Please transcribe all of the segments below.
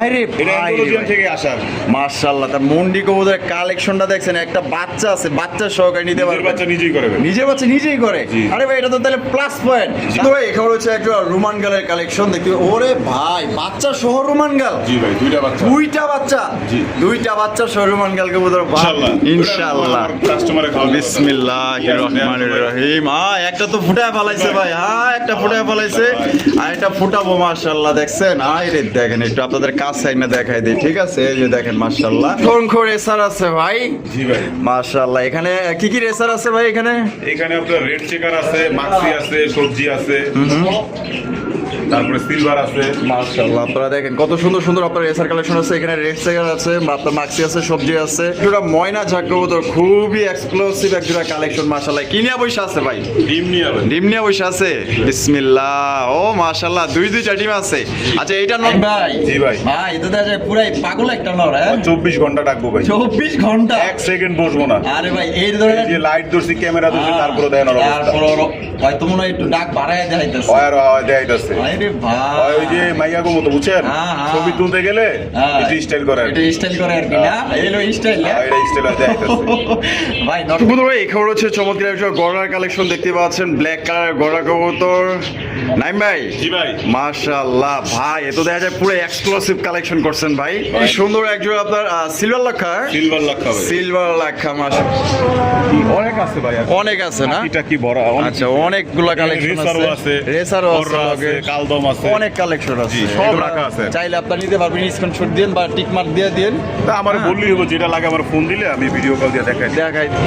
আরে এটা অ্যান্ডোলজিয়ান থেকে আসা। মাশাআল্লাহ, তার মন্ডি কবুতরের কালেকশনটা দেখছেন, একটা বাচ্চা আছে, বাচ্চা সহকারে নিতে পারবে। বাচ্চা নিজেই করে ভাই। নিজের বাচ্চা নিজেই করে। জি। আরে ভাই এটা তো তাহলে প্লাস পয়েন্ট। তো ভাই এখানে হচ্ছে একটা রোমান গালের কালেকশন দেখতে। ওরে ভাই বাচ্চা সহ রোমান গাল। জি ভাই, দুইটা বাচ্চা। দুইটা বাচ্চা। জি। দুইটা বাচ্চা সহ রোমান গাল কবুতর। ইনশাআল্লাহ ইনশাআল্লাহ। কাস্টমারে খাওয়া। বিসমিল্লাহির রহমানির রহিম। একটা তো ফুটায় ফলাইছে ভাই, একটা ফুটায় ফলাইছে, আর একটা ফুটাবো। মাশাআল্লাহ দেখছেন, আরে দেখেন একটু আপনাদের কাছ সাইড না দেখাই দিই, ঠিক আছে? এই যে দেখেন মাশাআল্লাহ অসংখ্য রেসার আছে ভাই। জি ভাই মাশাআল্লাহ। এখানে কি কি রেসার আছে ভাই? এখানে আপনার রেড চেকার আছে, মাক্সি আছে, সবজি আছে, তারপরে সিলভার আছে। মাশাআল্লাহ আপনারা দেখেন কত সুন্দর সুন্দর আপনার রেসার কালেকশন আছে। এখানে রেড চেকার আছে, আপনার মাক্সি আছে, সবজি আছে। একটা ময়না ঝাঁক কবুতর, খুবই এক্সক্লুসিভ একটা কালেকশন। মাশাআল্লাহ কিনিয়া বৈশা আছে ভাই, ডিম নিয়ে ভাই। ডিম নিয়ে বসে আছে। বিসমিল্লাহ। ও মাশাআল্লাহ, দুইটা ডিম আছে। আচ্ছা এটা নট ভাই? জি ভাই। ভাই এটা দেখা যায় পুরাই পাগল একটা নর। হ্যাঁ 24 ঘন্টা ডাকবো ভাই। 24 ঘন্টা? এক সেকেন্ড বসবো না। আরে ভাই এই ধরনের যে লাইট ধরছি, ক্যামেরা ধরছি, তারপরে দেখেন ওর অবস্থা। তারপর হয়তো মনে হয় একটু ডাক বাড়ায় দেখাইতেছে। ওয়ার দেখাইতেছে। আরে ভাই ওই যে মাইয়া গো মতো বুঝছেন, ছবি তুলতে গেলে একটু স্টাইল করে আর কি। একটু স্টাইল করে আর কি না? এলো স্টাইল। এটা স্টাইল দেখাইতেছে ভাই নট কবুতর ভাই। এখানে হচ্ছে চমৎকার একটা গড়ার কালেকশন দেখতে পাচ্ছেন, ব্ল্যাক কালার গড়া কবুতর। নাইম ভাই। জি ভাই। মাশাআল্লাহ ভাই, এ তো দেখা যায় পুরো এক্সক্লুসিভ কালেকশন করছেন ভাই। এই সুন্দর একজোড়া আপনার সিলভার লাক্ষা। সিলভার লাক্ষা ভাই। সিলভার লাক্ষা মাশাআল্লাহ অনেক আছে ভাই, অনেক আছে না? এটা কি বড়? আচ্ছা অনেকগুলা কালেকশন রেসারও আছে, আছে, রেসারও বড়রা আছে, কালদম আছে, অনেক কালেকশন আছে। জি, সব রাখা আছে। চাইলে আপনারা নিতে পারবেন, স্ক্রিনশট দিন বা টিক মার্ক দিয়ে দিন। তা আমার বললেই হলো, যেটা লাগে আমার ফোন দিলে আমি ভিডিও কল দিয়ে দেখাই।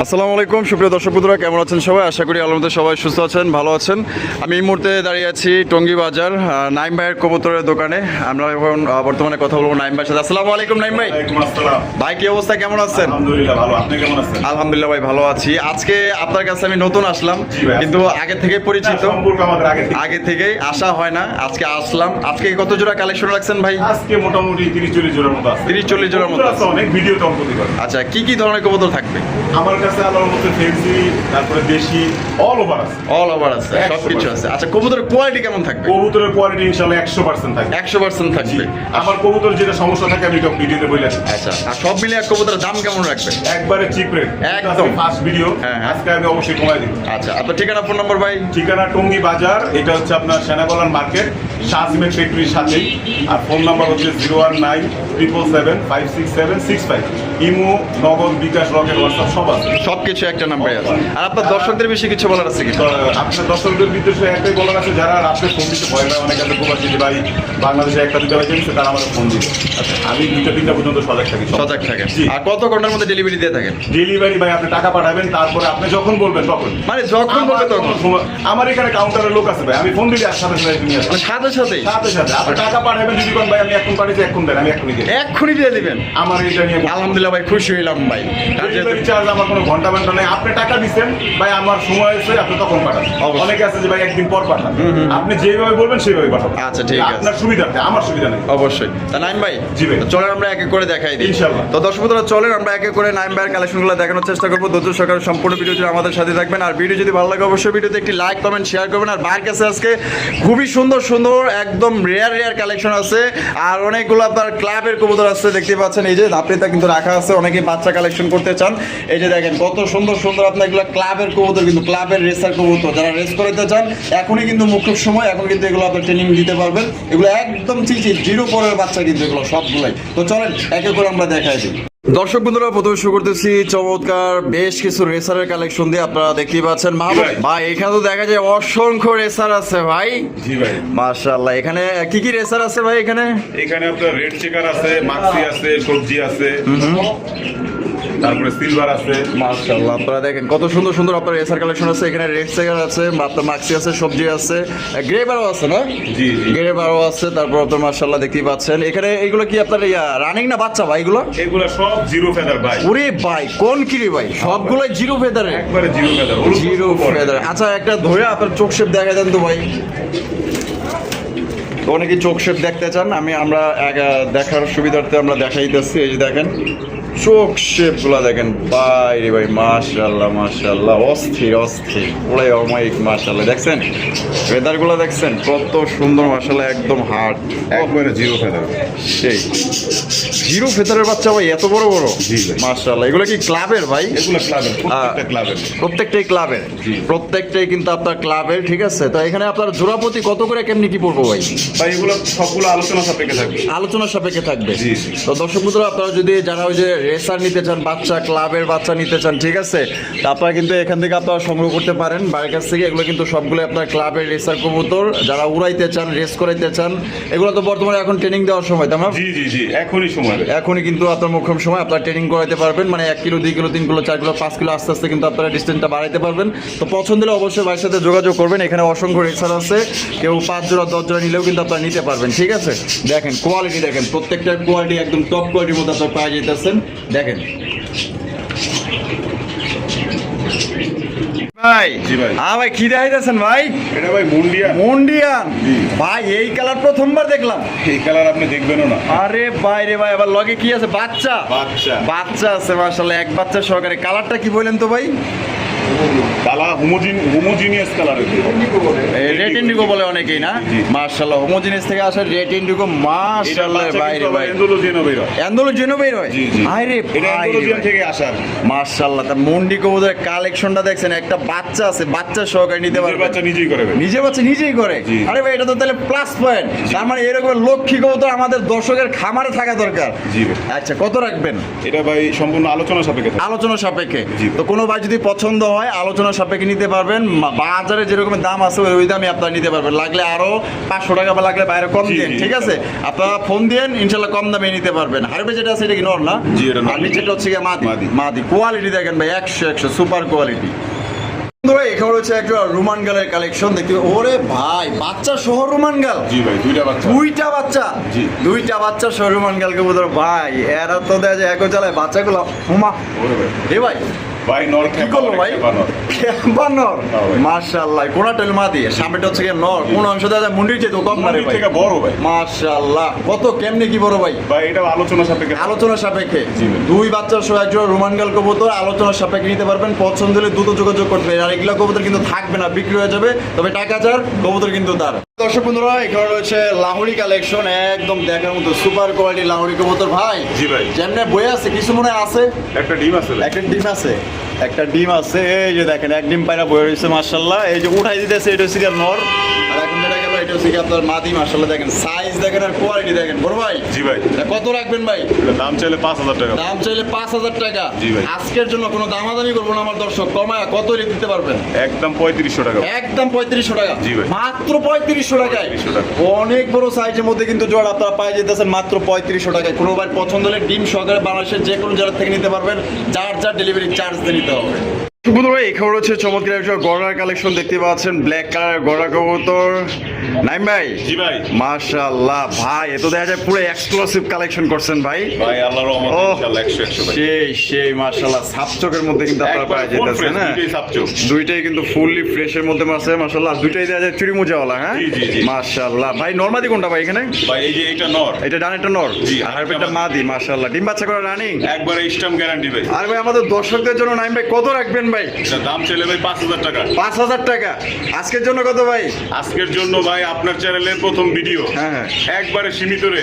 আসসালামু আলাইকুম সুপ্রিয় দর্শক বন্ধুরা, কেমন আছেন সবাই? আশা করি আল্লাহর মধ্যে সবাই সুস্থ আছেন, ভালো আছেন। আমি এই মুহূর্তে দাঁড়িয়ে আছি টঙ্গী বাজার নাইম ভাইয়ের কবুতরের দোকানে। আমরা এখন বর্তমানে কথা বলবো নাইম ভাইয়ের সাথে। আসসালামু আলাইকুম নাইম ভাই। ওয়ালাইকুম আসসালাম ভাই কি অবস্থা, কেমন আছেন? আলহামদুলিল্লাহ ভালো, আপনি কেমন আছেন? আলহামদুলিল্লাহ ভাই ভালো আছি। আজকে আপনার কাছে আমি নতুন আসলাম, জি ভাই। কিন্তু আগে থেকে পরিচিত, সম্পর্ক আমাদের আগে থেকেই আসা হয় না। আজকে আসলাম। আজকে কত জোড়া কালেকশন রাখছেন ভাই? আজকে মোটামুটি 30-40 জোড়ার মতো আছে। 30-40 জোড়ার মতো আছে। অনেক ভিডিও তো অন্তত করে। আচ্ছা কি কি ধরনের কবুতর থাকবে আমার কাছে আল্লাহর মধ্যে ফেন্সি, তারপরে দেশি, অল ওভার আছে। অল ওভার আছে, 100% সবকিছু আছে। আচ্ছা কবুতরের কোয়ালিটি কেমন থাকবে? কবুতরের কোয়ালিটি ইনশাআল্লাহ 100% থাকবে। 100% থাকবে। আমার কবুতর যেটা সমস্যা থাকে আমি সব ভিডিওতে বলে আসি। আচ্ছা আর সব মিলিয়ে এক কবুতরের দাম কেমন রাখবেন? একবারে চিপ রেট, একদম। First video. হ্যাঁ, হ্যাঁ। আজকে আমি অবশ্যই কমাই দিব। আচ্ছা আপনার ঠিকানা, ফোন নম্বর ভাই? ঠিকানা টঙ্গী বাজার, এটা হচ্ছে আপনার সেনাকলান মার্কেট, শাহসিমের ফ্যাক্টরির সাথেই। আর ফোন নাম্বার হচ্ছে 019-777-56765। ইমো, নগদ, বিকাশ, রকেট, হোয়াটসঅ্যাপ সব আছে। সবকিছু একটা নাম্বারে আছে। আর আপনার দর্শকদের বেশি কিছু বলার আছে কি? তো আপনার দর্শকদের বিদ্বেষে একটাই বলার আছে, যারা রাত্রে ফোন দিতে ভয় পায়, অনেক আছে প্রবাসী যে ভাই বাংলাদেশে একটা দুটো বাজে গেছে, তারা আমার ফোন দিবে। আচ্ছা আমি 2টা-3টা পর্যন্ত সজাগ থাকি। সজাগ থাকেন। জি। আর কত ঘন্টার মধ্যে ডেলিভারি দিয়ে থাকেন? ডেলিভারি ভাই আপনি টাকা পাঠাবেন, তারপরে আপনি যখন বলবেন তখন। মানে যখন বলবে তখন? আমার এখানে কাউন্টারের লোক আছে ভাই, আমি ফোন দিলে সাথে সাথে নিয়ে আসবো। মানে সাথে সাথেই? সাথে সাথে আপনি টাকা পাঠাবেন, যদি কোন ভাই আমি এখন পাঠিয়েছি, এখন দেন, আমি এক্ষুনি দিই। এক্ষুনি দিয়ে দিবেন? আমার এটা নিয়ে আলহামদুলিল্লাহ ভাই, খুশি হইলাম ভাই। ডেলিভারি চার্জ আমার কোনো ঘন্টা ঘন্টা নেই। আপনি টাকা দিচ্ছেন ভাই, আমার সময় আছে, আপনি তখন পাঠান। অবশ্যই। অনেকে আছে যে ভাই একদিন পর পাঠান, আপনি যেভাবে বলবেন সেভাবে পাঠান। আচ্ছা, ঠিক আছে। আপনার সুবিধার্থে, আমার সুবিধা নেই। অবশ্যই। তা নাইম ভাই, জি ভাই। তো চলেন আমরা এক এক করে দেখাই দিই ইনশাআল্লাহ। তো দর্শক বন্ধুরা চলেন আমরা এক এক করে নাইম ভাইয়ের কালেকশনগুলো দেখানোর চেষ্টা করবো। ধৈর্য সহকারে সম্পূর্ণ ভিডিও জুড়ে আমাদের সাথে থাকবেন। আর ভিডিও যদি ভালো লাগে অবশ্যই ভিডিওতে একটি লাইক, কমেন্ট, শেয়ার করবেন। আর ভাইয়ের কাছে আজকে খুবই সুন্দর সুন্দর একদম রেয়ার কালেকশন আছে। আর অনেকগুলো আপনার ক্লাবের কবুতর আছে, দেখতে পাচ্ছেন। এই যে ধাপড়িটা কিন্তু রাখা আছে, অনেকে বাচ্চা কালেকশন করতে চান। এই যে দেখেন কত সুন্দর সুন্দর আপনার এগুলো ক্লাবের কবুতর, কিন্তু ক্লাবের রেসার কবুতর। যারা রেস করতে চান এখনই কিন্তু মুখ্য সময়, এখন কিন্তু এগুলো আপনার ট্রেনিং দিতে পারবেন। এগুলো একদম চিচির জিরো পরের বাচ্চা কিন্তু এগুলো সবগুলাই। তো চলেন এক এক করে আমরা দেখাই দিই। দর্শক বন্ধুরা প্রথমে শুরু করতেছি চমৎকার বেশ কিছু রেসারের কালেকশন দিয়ে। আপনারা দেখতেই পাচ্ছেন ভাই, এখানে তো দেখা যায় অসংখ্য রেসার আছে ভাই। জি ভাই। মাশাআল্লাহ। এখানে কি কি রেসার আছে ভাই? এখানে আপনার রেড চেকার আছে, মাক্সি আছে, সবজি আছে, তারপরে সিলভার আছে। মাশাআল্লাহ আপনারা দেখেন কত সুন্দর সুন্দর আপনার রেসার কালেকশন আছে। এখানে রেড চেকার আছে, আপনার মাক্সি আছে, সবজি আছে, গ্রে বারও আছে না? জি জি, গ্রে বারও আছে। তারপর আপনার মাশাআল্লাহ দেখতেই পাচ্ছেন এখানে এগুলো কি আপনার রানিং না বাচ্চা ভাই এগুলো? এগুলো সব জিরো ফেদার ভাই। ওরে ভাই কোন কি রে ভাই, সবগুলো জিরো ফেদারে? একবারে জিরো ফেদার। Zero feather. আচ্ছা একটা ধরে আপনার চোখ শেপ দেখা দেন তো ভাই। তো অনেকে চোখ শেপ দেখতে চান, আমরা দেখার সুবিধার্থে আমরা দেখাইতেছি। এই যে দেখেন চোখ শেপ গুলা দেখেন ভাই রে ভাই, মাশাআল্লাহ মাশাআল্লাহ, অস্থির অস্থির, পুরাই অমায়িক মাশাআল্লাহ। দেখছেন ফেদার গুলা, দেখছেন কত সুন্দর মাশাআল্লাহ, একদম হার্ড, একবারে জিরো ফেদার। সেই জিরো ফেদারের বাচ্চা ভাই, এত বড় বড়, জি ভাই। মাশাআল্লাহ। এগুলো কি ক্লাবের ভাই? এগুলো ক্লাবের, প্রত্যেকটা ক্লাবের। প্রত্যেকটাই ক্লাবের, জি। প্রত্যেকটাই কিন্তু আপনার ক্লাবের, ঠিক আছে। তো এখানে আপনার জোড়াপতি কত করে কেমনি কি পড়বো ভাই? ভাই এগুলো সবগুলো আলোচনা সাপেক্ষে থাকবে। আলোচনা সাপেক্ষে থাকবে। জি, জি। তো দর্শক বন্ধুরা, আপনারা যদি যারা ওই যে রেসার নিতে চান, বাচ্চা ক্লাবের বাচ্চা নিতে চান, ঠিক আছে, তা আপনারা কিন্তু এখান থেকে আপনারা সংগ্রহ করতে পারেন বাড়ির কাছ থেকে। এগুলো কিন্তু সবগুলো আপনার ক্লাবের রেসার কবুতর, যারা উড়াইতে চান, রেস করাইতে চান। এগুলো তো বর্তমানে এখন ট্রেনিং দেওয়ার সময়, তাই না? জি জি জি, এখনই সময়। এখনই কিন্তু আপনার মুখ্যম সময়, আপনারা ট্রেনিং করাইতে পারবেন। মানে 1 kilo 2 kilo 3 kilo 4 kilo 5 kilo আস্তে আস্তে কিন্তু আপনারা ডিস্টেন্সটা বাড়াইতে পারবেন। তো পছন্দ হলে অবশ্যই ভাইয়ের সাথে যোগাযোগ করবেন। এখানে অসংখ্য রেসার আছে, কেউ 5 জোড়া 10 জোড়া নিলেও কিন্তু আপনারা নিতে পারবেন, ঠিক আছে। দেখেন কোয়ালিটি, দেখেন প্রত্যেকটার কোয়ালিটি একদম টপ কোয়ালিটির মধ্যে আপনারা পাওয়া যেতেছেন। দেখেন ভাই, জি ভাই। হ্যাঁ ভাই, কি দেখাইতেছেন ভাই? এটা ভাই মুন্ডিয়া। মুন্ডিয়ান জি। ভাই, এই কালার প্রথমবার দেখলাম। এই কালার আপনি দেখবেনও না। আরে ভাই রে ভাই, আবার লগে কি আছে? বাচ্চা বাচ্চা। বাচ্চা আছে মাশাআল্লাহ, এক বাচ্চা সহকারে। কালারটা কি বলেন তো ভাই? কালার হোমোজিনিয়াস কালারের। রেড ইন্ডিগো বলে অনেকেই, না? জি। মাশাআল্লাহ, হোমোজিনিয়াস থেকে আসে রেড ইন্ডিগো, মাশাআল্লাহ ভাই রে ভাই। এন্ডোলোজিয়ানো বের হয়। অ্যান্ডোলো জেনো বের হয়। জি জি। আরে এটা ভাই রে এন্ডোলোজিয়ান ভাই। থেকে আসার। মাশাআল্লাহ, তা মন্ডি কবুতরের কালেকশনটা দেখছেন, একটা বাচ্চা আছে, বাচ্চা সহকারে নিতে নিজের পারবে। বাচ্চা নিজেই করে ভাই। নিজের বাচ্চা নিজেই করে। জি। আরে ভাই, এটা তো তাহলে প্লাস পয়েন্ট। তার মানে এরকম লক্ষ্মী কবুতর আমাদের দর্শকের খামারে থাকা দরকার। জি ভাই। আচ্ছা, কত রাখবেন? এটা ভাই সম্পূর্ণ আলোচনা সাপেক্ষে থাকে। আলোচনা সাপেক্ষে। জি। তো কোনো ভাই যদি পছন্দ হয়, আলোচনা সাপেক্ষে নিতে পারবেন। বাজারে যেরকম দাম আছে ওই দামে আপনারা নিতে পারবেন। লাগলে আরো 500 টাকা বা লাগলে বাইরে কম জি, দিন, জি, ঠিক আছে। আপনারা ফোন দিন, ইনশাল্লাহ কম দামে নিতে পারবেন। হারবে যেটা আছে এটা কি নর না? জি, এটা নর। আর নিচেটা হচ্ছে গিয়ে মাদি। মাদি। মাদি কোয়ালিটি দেখেন ভাই, 100 সুপার কোয়ালিটি। বন্ধুরা, এখানে হচ্ছে একটা রোমান গালের কালেকশন দেখতে। ওরে ভাই, বাচ্চা সহ রোমান গাল। জি ভাই, দুইটা বাচ্চা। দুইটা বাচ্চা। জি। দুইটা বাচ্চা সহ রোমান গালকে বোধ ভাই, এরা তো দেয় যে একো চালায় বাচ্চাগুলো। হুমা ওরে ভাই। এ ভাই, ভাই নর কি করলো ভাই? নর। বানর। হ্যাঁ ভাই। মাশাআল্লাহ, কোনটা মাদি, সামনেটা হচ্ছে গিয়ে নর। কোন অংশ দাদা মুন্ডির চেয়ে তো কম না রে মুন্ডির ভাই। থেকে বড় ভাই। মাশাআল্লাহ, কত কেমনে কি বড় ভাই? ভাই এটা আলোচনা সাপেক্ষে। আলোচনা সাপেক্ষে। জি ভাই। দুই বাচ্চার সহ একজন রোমান গাল কবুতর আলোচনা সাপেক্ষে নিতে পারবেন। পছন্দ হলে দ্রুত যোগাযোগ করবেন। আর এগুলা কবুতর কিন্তু থাকবে না, বিক্রি হয়ে যাবে। তবে টাকা চার, কবুতর কিন্তু তার। দর্শক বন্ধুরা, এখানে রয়েছে লাহোরি কালেকশন, একদম দেখার মতো সুপার কোয়ালিটি লাহোরি কবুতর ভাই। জি ভাই। যেমনে বই আছে, কিছু মনে হয় আছে। একটা ডিম আছে ভাই। একটা ডিম আছে, একটা ডিম আছে। এই যে দেখেন, এক ডিম পায়রা বয়ে রয়েছে মাশাআল্লাহ। এই যে উঠাই দিতেছে, এটা হচ্ছে গিয়ে নর। আর এখন যেটা গেল, এটা হচ্ছে গিয়ে আপনার মাদি। মাশাআল্লাহ, দেখেন সাইজ দেখেন আর কোয়ালিটি দেখেন। বড় ভাই, জি ভাই। এটা কত রাখবেন ভাই? এটা দাম চাইলে 5000 টাকা। দাম চাইলে 5000 টাকা। জি ভাই। আজকের জন্য কোনো দামাদামি করবো না আমার দর্শক, কমায় কত দিতে পারবেন? একদম 3500 টাকা। একদম 3500 টাকা। জি ভাই। মাত্র 3500 টাকায়। 3500 টাকা। অনেক বড় সাইজের মধ্যে কিন্তু জোড়া আপনারা পাই যেতেছেন মাত্র 3500 টাকায়। কোনো ভাই পছন্দ হলে ডিম সহকারে বাংলাদেশের যে কোনো জেলা থেকে নিতে পারবেন। যার ডেলিভারি চার্জ দিয়ে নিতে হবে। বন্ধুরা, এখানে হচ্ছে চমৎকার একটা গড়ার কালেকশন দেখতে পাচ্ছেন, ব্ল্যাক কালার গড়া কবুতর। নাইম ভাই। জি ভাই। মাশাআল্লাহ ভাই, এত দেখা যায় পুরো এক্সক্লুসিভ কালেকশন করছেন ভাই। ভাই আল্লাহর রহমতে ওহ, ইনশাআল্লাহ 100 ভাই। সেই মাশাআল্লাহ, সাপচকের মধ্যে কিন্তু আপনারা একবার পাওয়া full যেতেছে fresh, না? দুইটাই সাপচোক। দুইটাই কিন্তু ফুললি ফ্রেশের মধ্যে আছে মাশাআল্লাহ। আর দুইটাই দেখা যায় চুরি মোজাওয়ালা। হ্যাঁ জি, জি, জি। মাশাআল্লাহ ভাই। নরমাদি কোনটা ভাই এখানে? ভাই এই যে এটা নর। এটা ডানেরটা নর, জি, আর এটা মাদি। মাশাআল্লাহ, ডিম বাচ্চা করে রানিং। একবারে স্টাম্প গ্যারান্টি ভাই। আর ভাই, আমাদের দর্শকদের জন্য নাইম ভাই কত রাখবেন ভাই? এটা দাম চাইলে ভাই 5000 টাকা। 5000 টাকা। আজকের জন্য কত ভাই? আজকের জন্য ভাই আপনার চ্যানেলের প্রথম ভিডিও। হ্যাঁ, হ্যাঁ। একবারে সীমিত রে।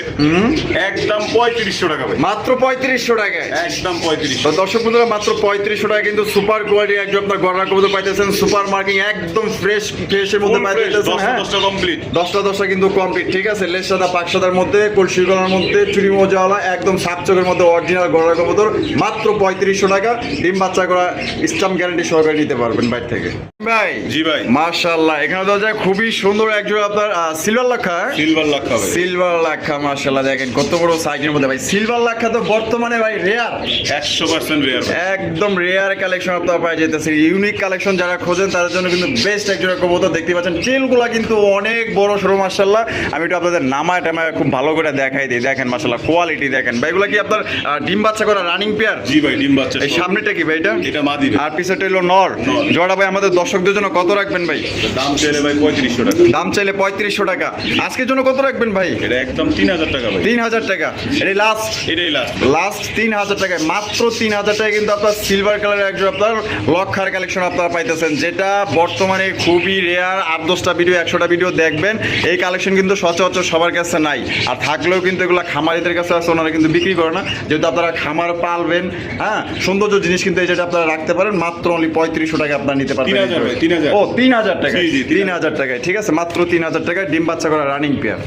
একদম 3500 টাকা ভাই। মাত্র 3500 টাকায়। একদম 3500। তো দর্শক বন্ধুরা, মাত্র 3500 টাকা কিন্তু সুপার কোয়ালিটি একদম আপনার গড়া কবুতর পাইতেছেন। সুপার মার্কিং, একদম ফ্রেশের মধ্যে পাইতেছেন। হ্যাঁ, 10টা কমপ্লিট। 10টা কিন্তু কমপ্লিট, ঠিক আছে। লেস সাদা পাক সাদার মধ্যে, কলসি গলার মধ্যে, চুরি মোজাওয়ালা, একদম সাপচকের মধ্যে অরিজিনাল গড়া কবুতর। মাত্র 3500 টাকা। ডিম বাচ্চা করা স্টাম্প গ্যারান্টি সহকারে নিতে পারবেন বাইরে থেকে ভাই। জি ভাই। মাশাআল্লাহ, এখানে তো যায় খুবই সুন্দর একজন আপনার সিলভার লাক্ষা। সিলভার লাক্ষা ভাই। সিলভার লাক্ষা মাশাআল্লাহ, দেখেন কত বড় সাইজের মধ্যে ভাই। সিলভার লাক্ষা তো বর্তমানে ভাই রেয়ার, 100% রেয়ার ভাই। একদম রেয়ার কালেকশন আপনারা পাই যেতেছে। ইউনিক কালেকশন যারা খোঁজেন তাদের জন্য কিন্তু বেস্ট একজন কবুতর। দেখতে পাচ্ছেন টেলগুলা কিন্তু অনেক বড় সরো মাশাআল্লাহ। আমি একটু আপনাদের নামায় টামায় খুব ভালো করে দেখাই দিই। দেখেন মাশাআল্লাহ, কোয়ালিটি দেখেন ভাই। এগুলা কি আপনার ডিম বাচ্চা করা রানিং পেয়ার? জি ভাই, ডিম বাচ্চা। এই সামনেটা কি ভাই এটা? এটা মাদি ভাই। আর পিছাটা হলো নর। জোড়া ভাই আমাদের দর্শকদের জন্য কত রাখবেন ভাই? দাম চাইলে ভাই 3500 টাকা। দাম চাইলে 3500 টাকা। আজকের জন্য কত রাখবেন ভাই? এটা একদম 3000 টাকা ভাই। 3000 টাকা। এটাই লাস্ট, এটাই লাস্ট। লাস্ট 3000 টাকায়, মাত্র 3000 টাকায় কিন্তু আপনার সিলভার কালারের একজন আপনার লক্ষার কালেকশন আপনারা পাইতেছেন, যেটা বর্তমানে খুবই রেয়ার। 8-10টা ভিডিও 100টা ভিডিও দেখবেন, এই কালেকশন কিন্তু সচরাচর সবার কাছে নাই। আর থাকলেও কিন্তু এগুলো খামারিদের কাছে আছে, ওনারা কিন্তু বিক্রি করে না। যেহেতু আপনারা খামার পালবেন, হ্যাঁ, সৌন্দর্য জিনিস কিন্তু এই যেটা আপনারা রাখতে পারেন, মাত্র অনলি 3500 টাকা আপনারা নিতে পারবেন। 3000 ও 3000 টাকা। জি, জি, 3000 টাকায়, ঠিক আছে, মাত্র 3000 টাকায় ডিম বাচ্চা করা রানিং পেয়ার।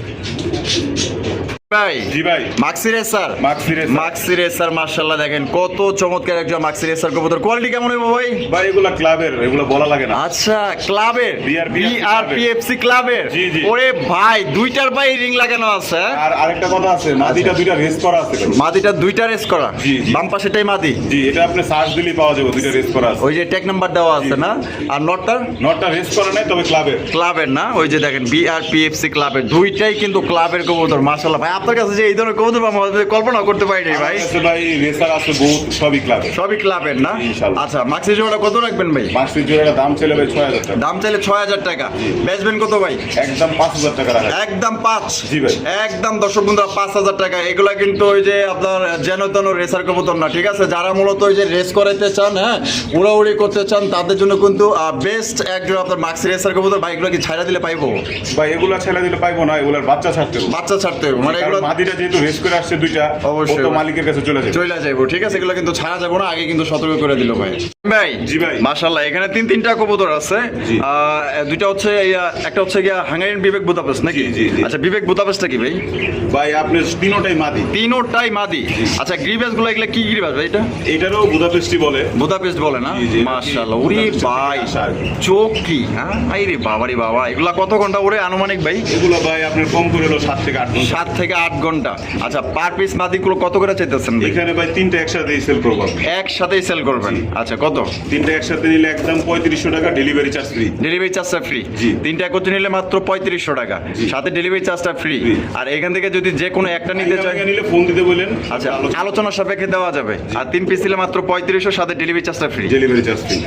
ভাই জি ভাই, Maksi racer, Maksi racer. Maksi racer মাশাআল্লাহ দেখেন কত চমৎকার একজন মাক্সি রেসার কবুতর। কোয়ালিটি কেমন হবে ভাই? ভাই এগুলা ক্লাবের, এগুলো বলা লাগে না। আচ্ছা, ক্লাবের, বিআরপিএফসি ক্লাবের। জি, জি। ওরে ভাই, দুইটার ভাই রিং লাগানো আছে। আর আরেকটা কথা আছে, মাদিটা দুইটা রেস করা আছে। মাদিটা দুইটা রেস করা, জি, জি। বাম পাশেটাই মাদি। জি, এটা আপনি সার্চ দিলেই পাওয়া যাবে, দুইটা রেস করা আছে। ওই যে টেক নাম্বার দেওয়া আছে না? আর নটটা নটটা রেস করা নাই, তবে ক্লাবের। ক্লাবের না, ওই যে দেখেন বিআরপিএফসি ক্লাবের, দুইটাই কিন্তু ক্লাবের কবুতর। মাশাআল্লাহ ভাই, আপনার কাছে যে এই ধরনের কবুতর আমাদের কল্পনা করতে পারি নাই ভাই। আছে ভাই, রেসার আছে বহুত, সবই ক্লাবের। সবই ক্লাবের না? ইনশাআল্লাহ। আচ্ছা, মাক্সি জোড়া কত রাখবেন ভাই? মাক্সি জোড়াটা দাম চাইলে ভাই 6000 টাকা। দাম চাইলে 6000 টাকা। বেচবেন কত ভাই? একদম 5000 টাকা রাখা। একদম 5। জি ভাই। একদম দর্শক বন্ধুরা 5000 টাকা। এগুলা কিন্তু ওই যে আপনার যেন তেন রেসার কবুতর না, ঠিক আছে? যারা মূলত ওই যে রেস করাইতে চান, হ্যাঁ, উড়াউড়ি করতে চান, তাদের জন্য কিন্তু বেস্ট একজন আপনার মাক্সি রেসার কবুতর। ভাই এগুলো কি ছাইড়া দিলে পাইবো? ভাই এগুলা ছেলে দিলে পাইবো না, এগুলার বাচ্চা ছাড়তে হবে। বাচ্চা ছাড়তে হবে মানে কারণ এগুলো মাদিটা যেহেতু রেস করে আসছে দুইটা, অবশ্যই ও তো মালিকের কাছে চলে যাবে। চলে যাবো, ঠিক আছে? এগুলো কিন্তু ছাড়া যাবো না, আগে কিন্তু সতর্ক করে দিল ভাই। ভাই জি ভাই। মাশাআল্লাহ, এখানে তিনটা কবুতর আছে। জি। দুইটা হচ্ছে একটা হচ্ছে গিয়া হাঙ্গারিয়ান বিবেক বুদাপেস্ট নাকি? জি, জি। আচ্ছা, বিবেক বুদাপেস্টটা কি ভাই? ভাই আপনি তিনোটাই মাদি। তিনোটাই মাদি। আচ্ছা, গ্রিবাস গুলো এগুলা কি গ্রিবাস ভাই? এটা এটারও বুদাপেস্টি বলে। বুদাপেস্ট বলে না? জি, জি। মাশাআল্লাহ, ওরে বুদাপেস্ট ভাই, থেকে আসা আর কি। চোখ কি, হ্যাঁ, আইরে বাবারে বাবা, এগুলা কত ঘন্টা ওরে আনুমানিক ভাই? এগুলো ভাই আপনার কম করে হলো 7 থেকে 8 ঘন্টা। 7 থেকে 8 ঘন্টা। আচ্ছা, পার পিস মাদিগুলো কত করে চাইতেছেন ভাই? এখানে ভাই তিনটা একসাথে সেল করবো। একসাথেই সেল করবেন? আচ্ছা, কত? তিনটা একসাথে নিলে একদম 3500 টাকা, ডেলিভারি চার্জ ফ্রি। ডেলিভারি চার্জটা ফ্রি? জি। তিনটা একত্রে নিলে মাত্র 3500 টাকা, সাথে ডেলিভারি চার্জটা ফ্রি। জি। আর এখান থেকে যদি যে কোনো একটা নিতে চায়, নিলে ফোন দিতে বলেন। আচ্ছা, আলোচনা সাপেক্ষে দেওয়া যাবে। আর 3 পিস দিলে মাত্র 3500, সাথে ডেলিভারি চার্জটা free. Delivery charge free.